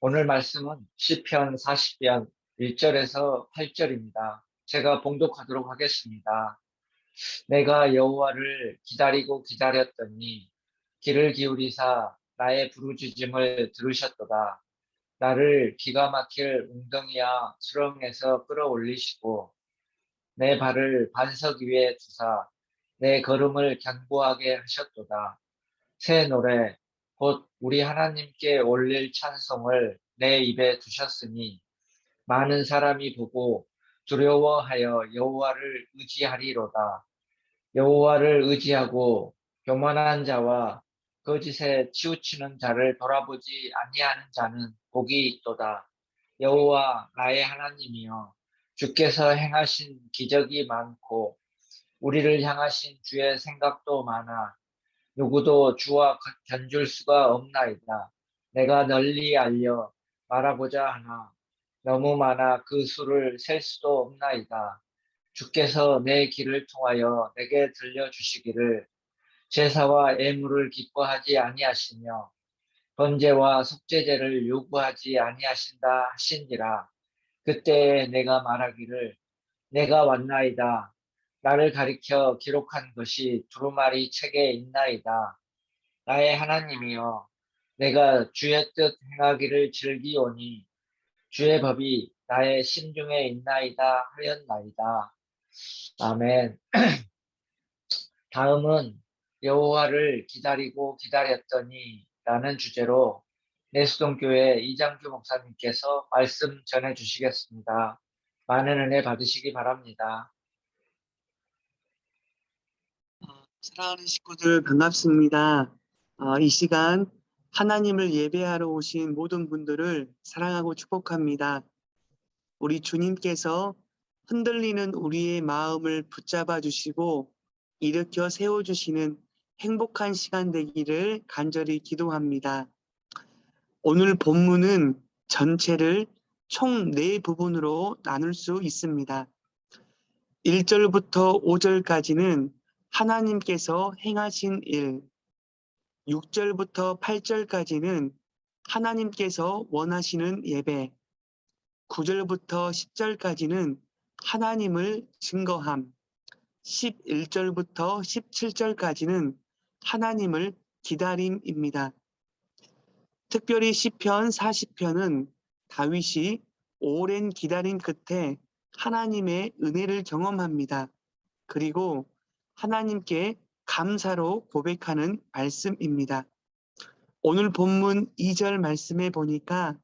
오늘 말씀은 시편 40편 1절에서 8절입니다. 제가 봉독하도록 하겠습니다. 내가 여호와를 기다리고 기다렸더니 귀를 기울이사 나의 부르짖음을 들으셨도다. 나를 기가 막힐 웅덩이와 수렁에서 끌어올리시고 내 발을 반석 위에 두사 내 걸음을 견고하게 하셨도다. 새 노래, 곧 우리 하나님께 올릴 찬송을 내 입에 두셨으니 많은 사람이 보고 두려워하여 여호와를 의지하리로다. 여호와를 의지하고 교만한 자와 거짓에 치우치는 자를 돌아보지 아니하는 자는 복이 있도다. 여호와 나의 하나님이여, 주께서 행하신 기적이 많고 우리를 향하신 주의 생각도 많아 누구도 주와 견줄 수가 없나이다. 내가 널리 알려 말하고자 하나 너무 많아 그 수를 셀 수도 없나이다. 주께서 내 길을 통하여 내게 들려주시기를 제사와 애물을 기뻐하지 아니하시며 번제와 속죄제를 요구하지 아니하신다 하신지라. 그때 내가 말하기를 내가 왔나이다. 나를 가리켜 기록한 것이 두루마리 책에 있나이다. 나의 하나님이여, 내가 주의 뜻 행하기를 즐기오니 주의 법이 나의 심중에 있나이다 하였나이다. 아멘. 다음은 여호와를 기다리고 기다렸더니 라는 주제로 내수동교회 이장규 목사님께서 말씀 전해 주시겠습니다. 많은 은혜 받으시기 바랍니다. 사랑하는 식구들 반갑습니다. 이 시간 하나님을 예배하러 오신 모든 분들을 사랑하고 축복합니다. 우리 주님께서 흔들리는 우리의 마음을 붙잡아 주시고 일으켜 세워주시는 행복한 시간 되기를 간절히 기도합니다. 오늘 본문은 전체를 총 4부분으로 나눌 수 있습니다. 1절부터 5절까지는 하나님께서 행하신 일, 6절부터 8절까지는 하나님께서 원하시는 예배, 9절부터 10절까지는 하나님을 증거함, 11절부터 17절까지는 하나님을 기다림입니다. 특별히 시편 40편은 다윗이 오랜 기다림 끝에 하나님의 은혜를 경험합니다. 그리고 하나님께 감사로 고백하는 말씀입니다. 오늘 본문 2절 말씀에 보니까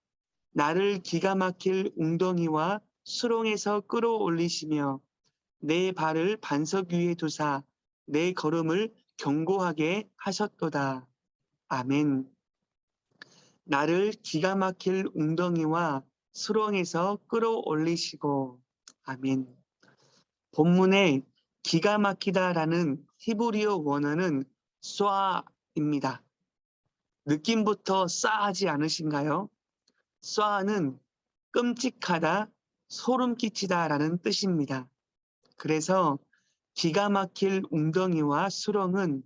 나를 기가 막힐 웅덩이와 수렁에서 끌어올리시며 내 발을 반석 위에 두사 내 걸음을 견고하게 하셨도다. 아멘. 나를 기가 막힐 웅덩이와 수렁에서 끌어올리시고. 아멘. 본문에 기가 막히다라는 히브리어 원어는 쏴입니다. 느낌부터 싸하지 않으신가요? 쏴는 끔찍하다, 소름 끼치다라는 뜻입니다. 그래서 기가 막힐 웅덩이와 수렁은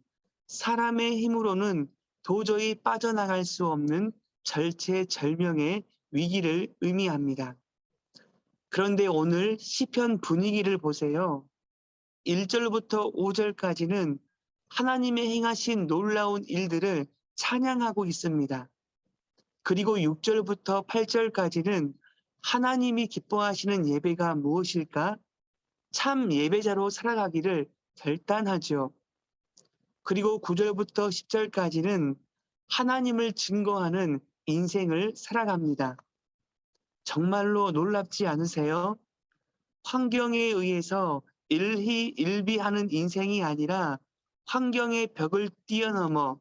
사람의 힘으로는 도저히 빠져나갈 수 없는 절체절명의 위기를 의미합니다. 그런데 오늘 시편 분위기를 보세요. 1절부터 5절까지는 하나님의 행하신 놀라운 일들을 찬양하고 있습니다. 그리고 6절부터 8절까지는 하나님이 기뻐하시는 예배가 무엇일까? 참 예배자로 살아가기를 결단하죠. 그리고 9절부터 10절까지는 하나님을 증거하는 인생을 살아갑니다. 정말로 놀랍지 않으세요? 환경에 의해서 일희일비하는 인생이 아니라 환경의 벽을 뛰어넘어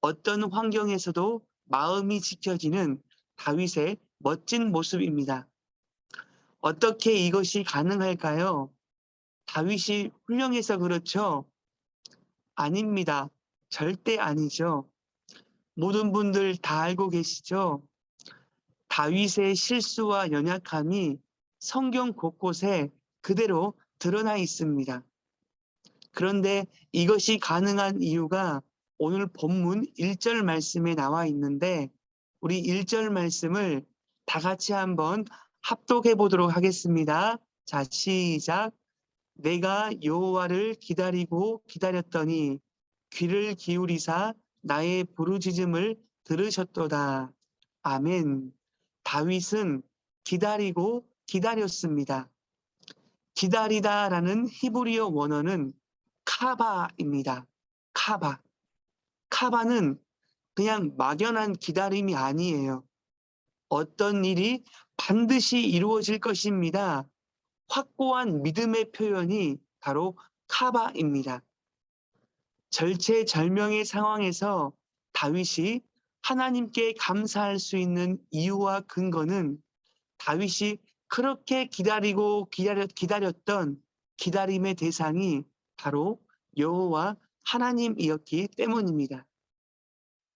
어떤 환경에서도 마음이 지켜지는 다윗의 멋진 모습입니다. 어떻게 이것이 가능할까요? 다윗이 훌륭해서 그렇죠? 아닙니다. 절대 아니죠. 모든 분들 다 알고 계시죠? 다윗의 실수와 연약함이 성경 곳곳에 그대로 드러나 있습니다. 그런데 이것이 가능한 이유가 오늘 본문 1절 말씀에 나와 있는데 우리 1절 말씀을 다 같이 한번 합독해 보도록 하겠습니다. 자, 시작. 내가 여호와를 기다리고 기다렸더니 귀를 기울이사 나의 부르짖음을 들으셨도다. 아멘. 다윗은 기다리고 기다렸습니다. 기다리다라는 히브리어 원어는 카바입니다. 카바. 카바는 그냥 막연한 기다림이 아니에요. 어떤 일이 반드시 이루어질 것입니다. 확고한 믿음의 표현이 바로 카바입니다. 절체절명의 상황에서 다윗이 하나님께 감사할 수 있는 이유와 근거는 다윗이 그렇게 기다렸던 기다림의 대상이 바로 여호와 하나님이었기 때문입니다.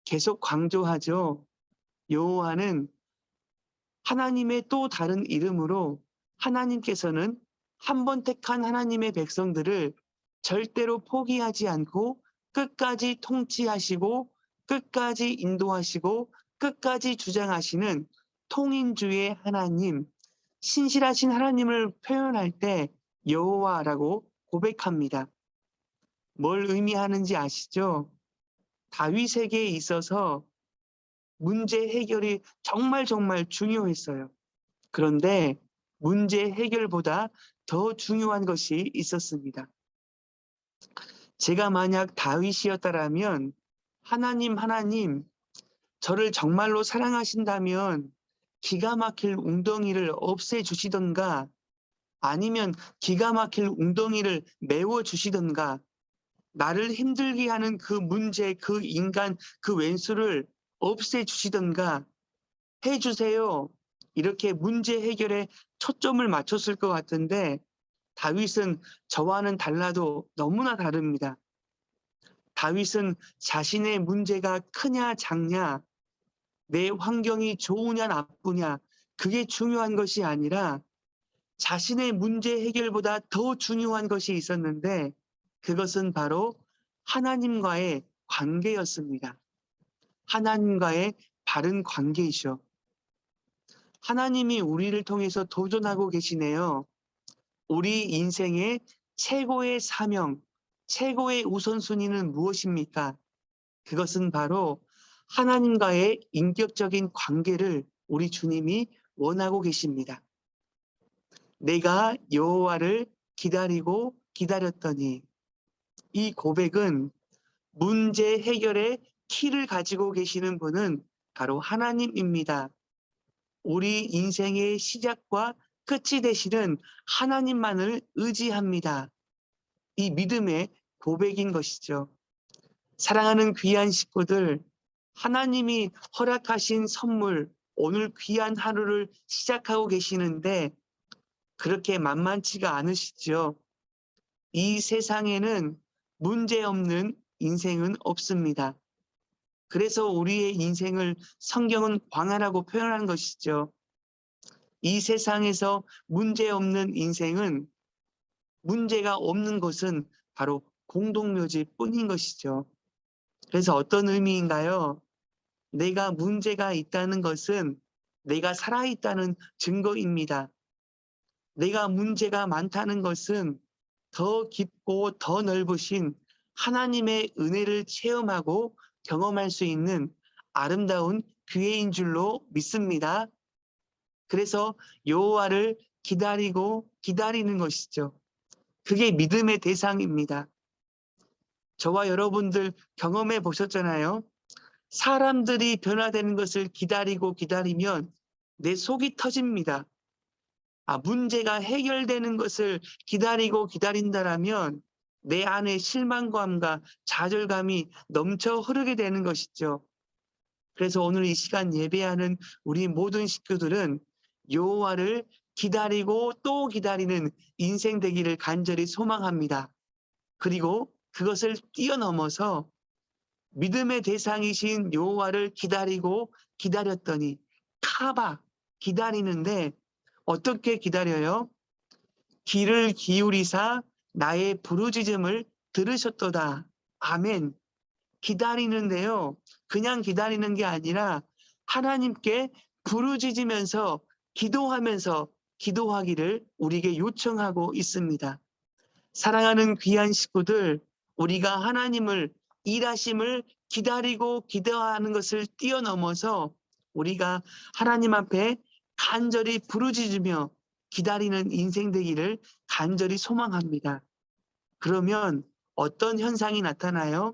계속 강조하죠. 여호와는 하나님의 또 다른 이름으로 하나님께서는 한 번 택한 하나님의 백성들을 절대로 포기하지 않고 끝까지 통치하시고 끝까지 인도하시고 끝까지 주장하시는 통인주의 하나님, 신실하신 하나님을 표현할 때 여호와라고 고백합니다. 뭘 의미하는지 아시죠? 다윗에게 있어서 문제 해결이 정말 중요했어요. 그런데 문제 해결보다 더 중요한 것이 있었습니다. 제가 만약 다윗이었다면 하나님, 저를 정말로 사랑하신다면 기가 막힐 웅덩이를 없애주시던가 아니면 기가 막힐 웅덩이를 메워주시던가 나를 힘들게 하는 그 문제, 그 인간, 그 왼수를 없애주시던가 해주세요. 이렇게 문제 해결에 초점을 맞췄을 것 같은데 다윗은 저와는 달라도 너무나 다릅니다. 다윗은 자신의 문제가 크냐 작냐, 내 환경이 좋으냐 나쁘냐, 그게 중요한 것이 아니라 자신의 문제 해결보다 더 중요한 것이 있었는데 그것은 바로 하나님과의 관계였습니다. 하나님과의 바른 관계이죠. 하나님이 우리를 통해서 도전하고 계시네요. 우리 인생의 최고의 사명, 최고의 우선순위는 무엇입니까? 그것은 바로 하나님과의 인격적인 관계를 우리 주님이 원하고 계십니다. 내가 여호와를 기다리고 기다렸더니 이 고백은 문제 해결의 키를 가지고 계시는 분은 바로 하나님입니다. 우리 인생의 시작과 끝이 되시는 하나님만을 의지합니다. 이 믿음의 고백인 것이죠. 사랑하는 귀한 식구들, 하나님이 허락하신 선물, 오늘 귀한 하루를 시작하고 계시는데 그렇게 만만치가 않으시죠. 이 세상에는 문제 없는 인생은 없습니다. 그래서 우리의 인생을 성경은 광야라고 표현한 것이죠. 이 세상에서 문제 없는 인생은 문제가 없는 것은 바로 공동묘지 뿐인 것이죠. 그래서 어떤 의미인가요? 내가 문제가 있다는 것은 내가 살아있다는 증거입니다. 내가 문제가 많다는 것은 더 깊고 더 넓으신 하나님의 은혜를 체험하고 경험할 수 있는 아름다운 기회인 줄로 믿습니다. 그래서 여호와를 기다리고 기다리는 것이죠. 그게 믿음의 대상입니다. 저와 여러분들 경험해 보셨잖아요. 사람들이 변화되는 것을 기다리고 기다리면 내 속이 터집니다. 문제가 해결되는 것을 기다리고 기다린다라면 내 안에 실망감과 좌절감이 넘쳐 흐르게 되는 것이죠. 그래서 오늘 이 시간 예배하는 우리 모든 식구들은 여호와를 기다리고 또 기다리는 인생 되기를 간절히 소망합니다. 그리고 그것을 뛰어넘어서 믿음의 대상이신 여호와를 기다리고 기다렸더니 카바 기다리는데 어떻게 기다려요? 귀를 기울이사 나의 부르짖음을 들으셨도다. 아멘. 기다리는데요. 그냥 기다리는 게 아니라 하나님께 부르짖으면서 기도하면서 기도하기를 우리에게 요청하고 있습니다. 사랑하는 귀한 식구들, 우리가 하나님을 일하심을 기다리고 기도하는 것을 뛰어넘어서 우리가 하나님 앞에 간절히 부르짖으며 기다리는 인생 되기를 간절히 소망합니다. 그러면 어떤 현상이 나타나요?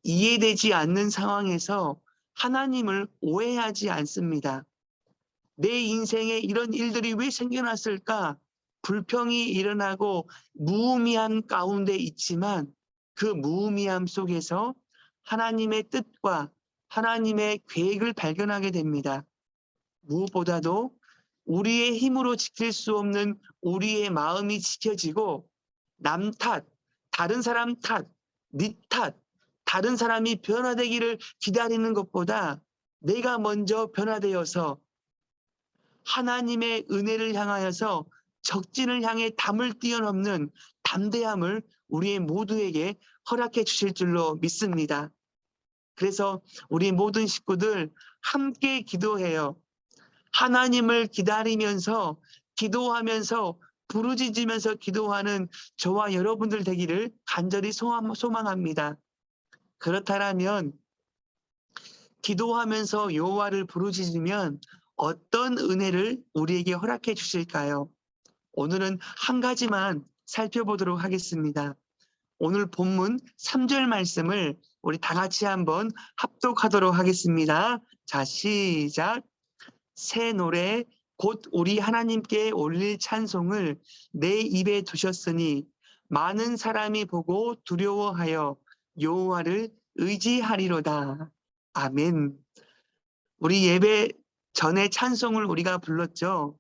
이해되지 않는 상황에서 하나님을 오해하지 않습니다. 내 인생에 이런 일들이 왜 생겨났을까? 불평이 일어나고 무의미함 가운데 있지만 그 무의미함 속에서 하나님의 뜻과 하나님의 계획을 발견하게 됩니다. 무엇보다도 우리의 힘으로 지킬 수 없는 우리의 마음이 지켜지고 남 탓, 다른 사람 탓, 네 탓, 다른 사람이 변화되기를 기다리는 것보다 내가 먼저 변화되어서 하나님의 은혜를 향하여서 적진을 향해 담을 뛰어넘는 담대함을 우리 모두에게 허락해 주실 줄로 믿습니다. 그래서 우리 모든 식구들 함께 기도해요. 하나님을 기다리면서 기도하면서 부르짖으면서 기도하는 저와 여러분들 되기를 간절히 소망합니다. 그렇다면 기도하면서 여호와를 부르짖으면 어떤 은혜를 우리에게 허락해 주실까요? 오늘은 한 가지만 살펴보도록 하겠습니다. 오늘 본문 3절 말씀을 우리 다 같이 한번 합독하도록 하겠습니다. 자, 시작. 새 노래 곧 우리 하나님께 올릴 찬송을 내 입에 두셨으니 많은 사람이 보고 두려워하여 여호와를 의지하리로다. 아멘. 우리 예배 전에 찬송을 우리가 불렀죠.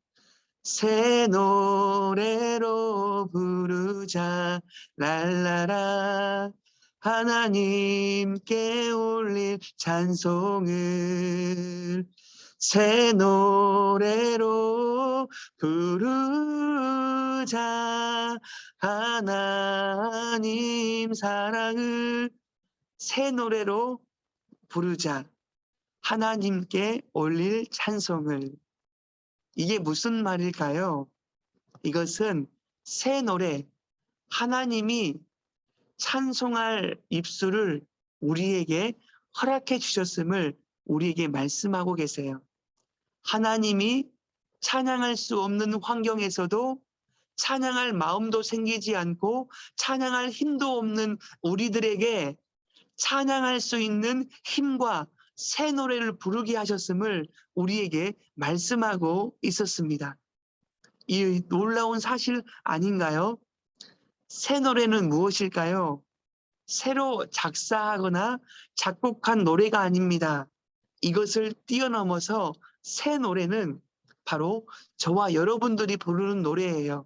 새 노래로 부르자 랄라라 하나님께 올릴 찬송을 새 노래로 부르자 하나님 사랑을 새 노래로 부르자 하나님께 올릴 찬송을. 이게 무슨 말일까요? 이것은 새 노래, 하나님이 찬송할 입술을 우리에게 허락해 주셨음을 우리에게 말씀하고 계세요. 하나님이 찬양할 수 없는 환경에서도 찬양할 마음도 생기지 않고 찬양할 힘도 없는 우리들에게 찬양할 수 있는 힘과 새 노래를 부르게 하셨음을 우리에게 말씀하고 있었습니다. 이 놀라운 사실 아닌가요? 새 노래는 무엇일까요? 새로 작사하거나 작곡한 노래가 아닙니다. 이것을 뛰어넘어서 새 노래는 바로 저와 여러분들이 부르는 노래예요.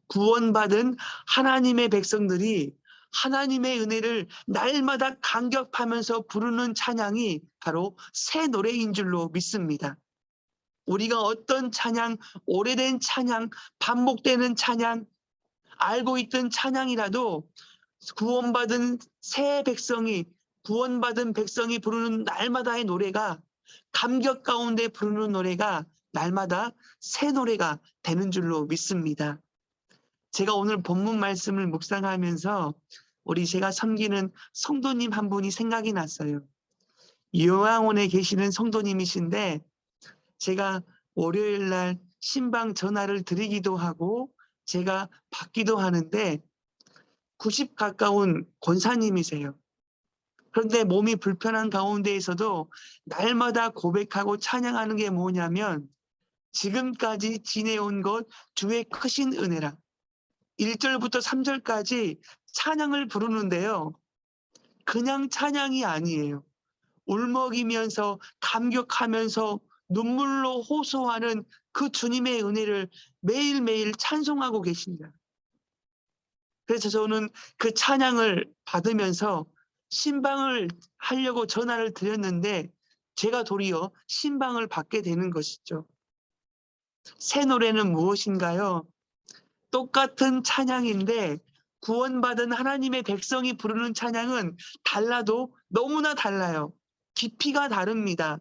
구원받은 하나님의 백성들이 하나님의 은혜를 날마다 감격하면서 부르는 찬양이 바로 새 노래인 줄로 믿습니다. 우리가 어떤 찬양, 오래된 찬양, 반복되는 찬양, 알고 있던 찬양이라도 구원받은 새 백성이, 구원받은 백성이 부르는 날마다의 노래가, 감격 가운데 부르는 노래가 날마다 새 노래가 되는 줄로 믿습니다. 제가 오늘 본문 말씀을 묵상하면서 우리 제가 섬기는 성도님 한 분이 생각이 났어요. 요양원에 계시는 성도님이신데 제가 월요일 날 신방 전화를 드리기도 하고 제가 받기도 하는데 90 가까운 권사님이세요. 그런데 몸이 불편한 가운데에서도 날마다 고백하고 찬양하는 게 뭐냐면 지금까지 지내온 것 주의 크신 은혜라. 1절부터 3절까지 찬양을 부르는데요. 그냥 찬양이 아니에요. 울먹이면서 감격하면서 눈물로 호소하는 그 주님의 은혜를 매일매일 찬송하고 계십니다. 그래서 저는 그 찬양을 받으면서 신방을 하려고 전화를 드렸는데 제가 도리어 신방을 받게 되는 것이죠. 새 노래는 무엇인가요? 똑같은 찬양인데 구원받은 하나님의 백성이 부르는 찬양은 달라도 너무나 달라요. 깊이가 다릅니다.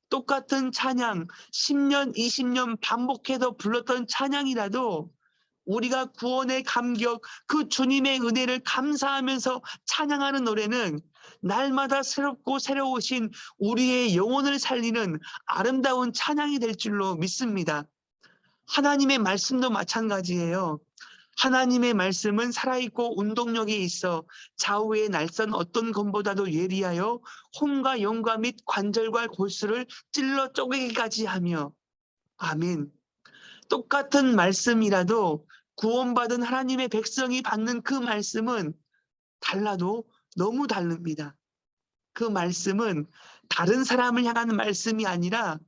똑같은 찬양 10년, 20년 반복해서 불렀던 찬양이라도 우리가 구원의 감격, 그 주님의 은혜를 감사하면서 찬양하는 노래는 날마다 새롭고 새로우신 우리의 영혼을 살리는 아름다운 찬양이 될 줄로 믿습니다. 하나님의 말씀도 마찬가지예요. 하나님의 말씀은 살아있고 운동력이 있어 좌우의 날선 어떤 검보다도 예리하여 혼과 영과 및 관절과 골수를 찔러 쪼개기까지 하며. 아멘. 똑같은 말씀이라도 구원받은 하나님의 백성이 받는 그 말씀은 달라도 너무 다릅니다. 그 말씀은 다른 사람을 향하는 말씀이 아니라,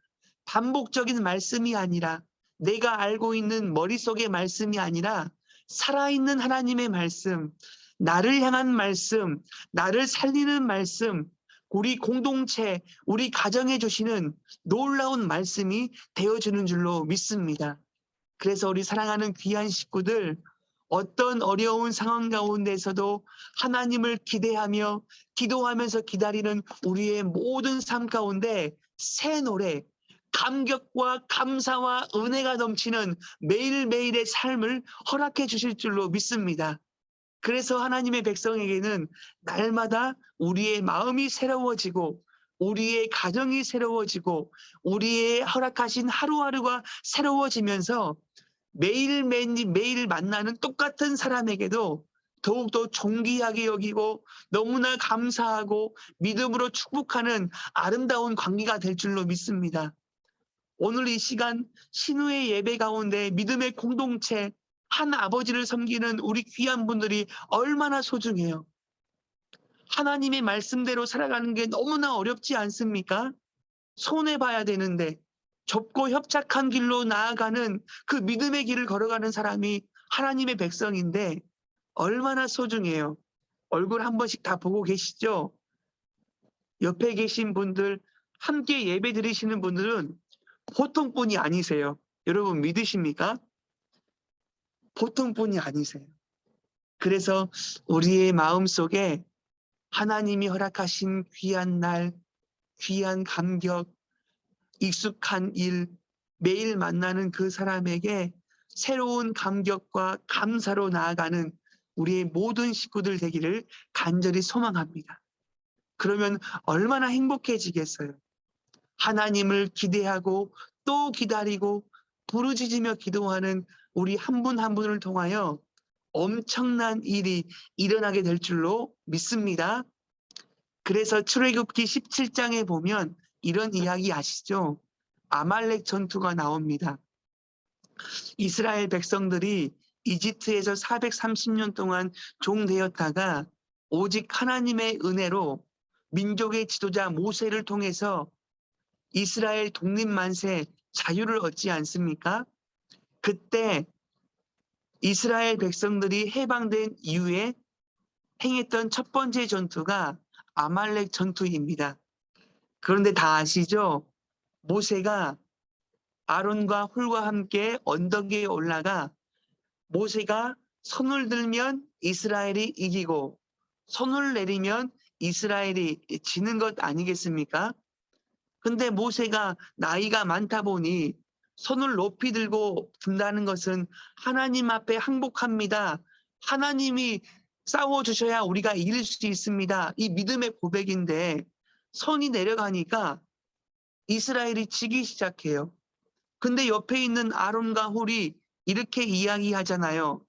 반복적인 말씀이 아니라, 내가 알고 있는 머릿속의 말씀이 아니라 살아있는 하나님의 말씀, 나를 향한 말씀, 나를 살리는 말씀, 우리 공동체, 우리 가정에 주시는 놀라운 말씀이 되어주는 줄로 믿습니다. 그래서 우리 사랑하는 귀한 식구들, 어떤 어려운 상황 가운데서도 하나님을 기대하며 기도하면서 기다리는 우리의 모든 삶 가운데 새 노래, 감격과 감사와 은혜가 넘치는 매일매일의 삶을 허락해 주실 줄로 믿습니다. 그래서 하나님의 백성에게는 날마다 우리의 마음이 새로워지고 우리의 가정이 새로워지고 우리의 허락하신 하루하루가 새로워지면서 매일 만나는 똑같은 사람에게도 더욱더 존귀하게 여기고 너무나 감사하고 믿음으로 축복하는 아름다운 관계가 될 줄로 믿습니다. 오늘 이 시간 신우의 예배 가운데 믿음의 공동체, 한 아버지를 섬기는 우리 귀한 분들이 얼마나 소중해요. 하나님의 말씀대로 살아가는 게 너무나 어렵지 않습니까? 손해봐야 되는데 좁고 협착한 길로 나아가는 그 믿음의 길을 걸어가는 사람이 하나님의 백성인데 얼마나 소중해요. 얼굴 한 번씩 다 보고 계시죠? 옆에 계신 분들, 함께 예배 드리시는 분들은 보통 분이 아니세요. 여러분 믿으십니까? 보통 분이 아니세요. 그래서 우리의 마음속에 하나님이 허락하신 귀한 날, 귀한 감격, 익숙한 일, 매일 만나는 그 사람에게 새로운 감격과 감사로 나아가는 우리의 모든 식구들 되기를 간절히 소망합니다. 그러면 얼마나 행복해지겠어요. 하나님을 기대하고 또 기다리고 부르짖으며 기도하는 우리 한 분 한 분을 통하여 엄청난 일이 일어나게 될 줄로 믿습니다. 그래서 출애굽기 17장에 보면 이런 이야기 아시죠? 아말렉 전투가 나옵니다. 이스라엘 백성들이 이집트에서 430년 동안 종되었다가 오직 하나님의 은혜로 민족의 지도자 모세를 통해서 이스라엘 독립만세 자유를 얻지 않습니까? 그때 이스라엘 백성들이 해방된 이후에 행했던 첫 번째 전투가 아말렉 전투입니다. 그런데 다 아시죠? 모세가 아론과 홀과 함께 언덕에 올라가 모세가 손을 들면 이스라엘이 이기고 손을 내리면 이스라엘이 지는 것 아니겠습니까? 근데 모세가 나이가 많다 보니 손을 높이 들고 든다는 것은 하나님 앞에 항복합니다. 하나님이 싸워주셔야 우리가 이길 수 있습니다. 이 믿음의 고백인데 손이 내려가니까 이스라엘이 지기 시작해요. 근데 옆에 있는 아론과 홀이 이렇게 이야기하잖아요.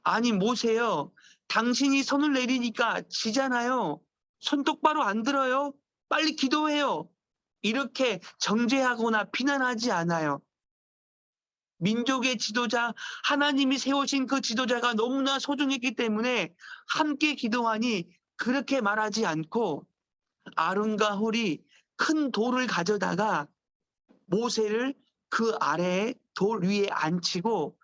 아니 모세요, 당신이 손을 내리니까 지잖아요. 손 똑바로 안 들어요. 빨리 기도해요. 이렇게 정죄하거나 비난하지 않아요. 민족의 지도자, 하나님이 세우신 그 지도자가 너무나 소중했기 때문에 함께 기도하니 그렇게 말하지 않고 아론과 홀이 큰 돌을 가져다가 모세를 그 아래에 돌 위에 앉히고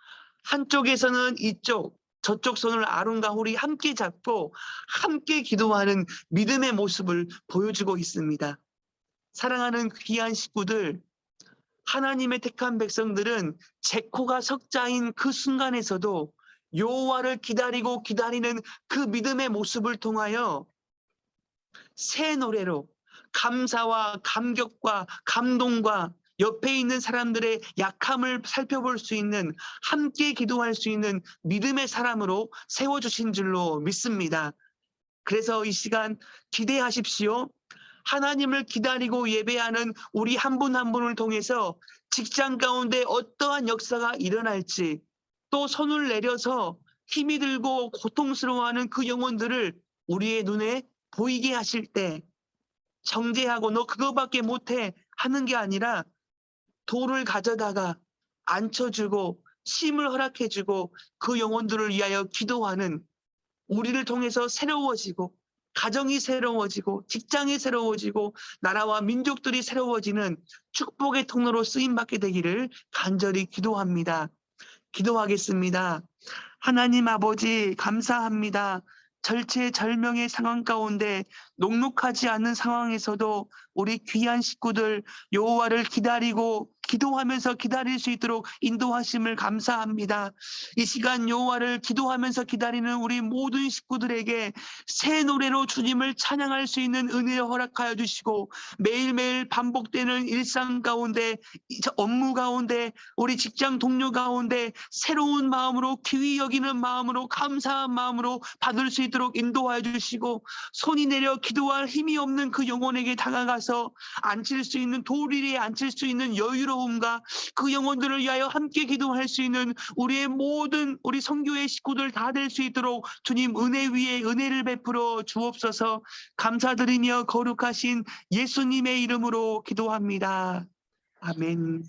한쪽에서는 이쪽, 저쪽 손을 아론과 홀이 함께 잡고 함께 기도하는 믿음의 모습을 보여주고 있습니다. 사랑하는 귀한 식구들, 하나님의 택한 백성들은 제코가 석자인 그 순간에서도 여호와를 기다리고 기다리는 그 믿음의 모습을 통하여 새 노래로 감사와 감격과 감동과 옆에 있는 사람들의 약함을 살펴볼 수 있는, 함께 기도할 수 있는 믿음의 사람으로 세워주신 줄로 믿습니다. 그래서 이 시간 기대하십시오. 하나님을 기다리고 예배하는 우리 한 분 한 분을 통해서 직장 가운데 어떠한 역사가 일어날지, 또 손을 내려서 힘이 들고 고통스러워하는 그 영혼들을 우리의 눈에 보이게 하실 때, 정죄하고 너 그거밖에 못해 하는 게 아니라 돌을 가져다가 앉혀주고 쉼을 허락해주고 그 영혼들을 위하여 기도하는, 우리를 통해서 새로워지고 가정이 새로워지고 직장이 새로워지고 나라와 민족들이 새로워지는 축복의 통로로 쓰임받게 되기를 간절히 기도합니다. 기도하겠습니다. 하나님 아버지 감사합니다. 절체절명의 상황 가운데 녹록하지 않는 상황에서도 우리 귀한 식구들 여호와를 기다리고 기도하면서 기다릴 수 있도록 인도하심을 감사합니다. 이 시간 여호와를 기도하면서 기다리는 우리 모든 식구들에게 새 노래로 주님을 찬양할 수 있는 은혜를 허락하여 주시고, 매일매일 반복되는 일상 가운데, 업무 가운데, 우리 직장 동료 가운데 새로운 마음으로, 귀히 여기는 마음으로, 감사한 마음으로 받을 수 있도록 인도하여 주시고, 손이 내려 기도할 힘이 없는 그 영혼에게 다가가서 앉힐 수 있는, 돌 위에 앉힐 수 있는 여유로움과 그 영혼들을 위하여 함께 기도할 수 있는 우리의 모든 우리 선교의 식구들 다 될 수 있도록 주님 은혜 위에 은혜를 베풀어 주옵소서. 감사드리며 거룩하신 예수님의 이름으로 기도합니다. 아멘.